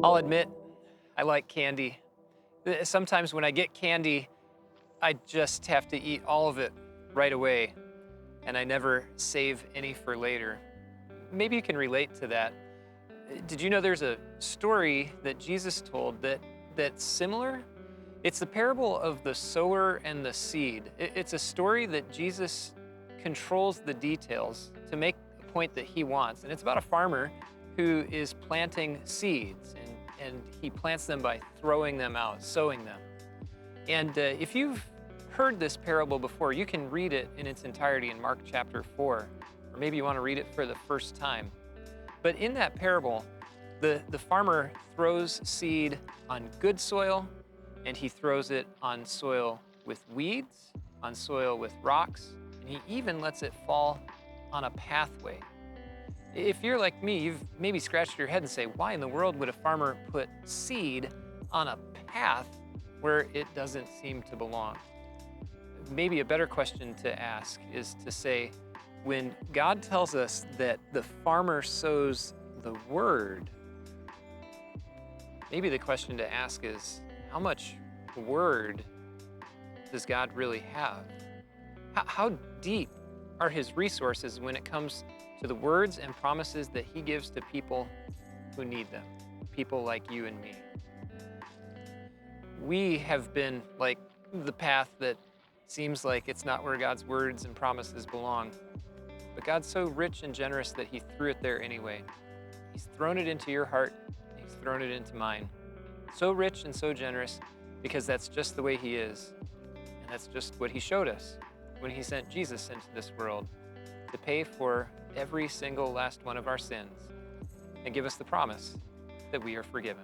I'll admit, I like candy. Sometimes when I get candy, I just have to eat all of it right away, and I never save any for later. Maybe you can relate to that. Did you know there's a story that Jesus told that's similar? It's the parable of the sower and the seed. It's a story that Jesus controls the details to make a point that he wants. And it's about a farmer who is planting seeds, and he plants them by throwing them out, sowing them. And if you've heard this parable before, you can read it in its entirety in Mark chapter 4, or maybe you want to read it for the first time. But in that parable, the farmer throws seed on good soil, and he throws it on soil with weeds, on soil with rocks, and he even lets it fall on a pathway. If you're like me, you've maybe scratched your head and say, why in the world would a farmer put seed on a path where it doesn't seem to belong? Maybe a better question to ask is to say, when God tells us that the farmer sows the word, maybe the question to ask is, how much word does God really have? How deep are his resources when it comes to the words and promises that he gives to people who need them, people like you and me? We have been like the path that seems like it's not where God's words and promises belong. But God's so rich and generous that he threw it there anyway. He's thrown it into your heart, and he's thrown it into mine. So rich and so generous because that's just the way he is. And that's just what he showed us when he sent Jesus into this world to pay for every single last one of our sins and give us the promise that we are forgiven.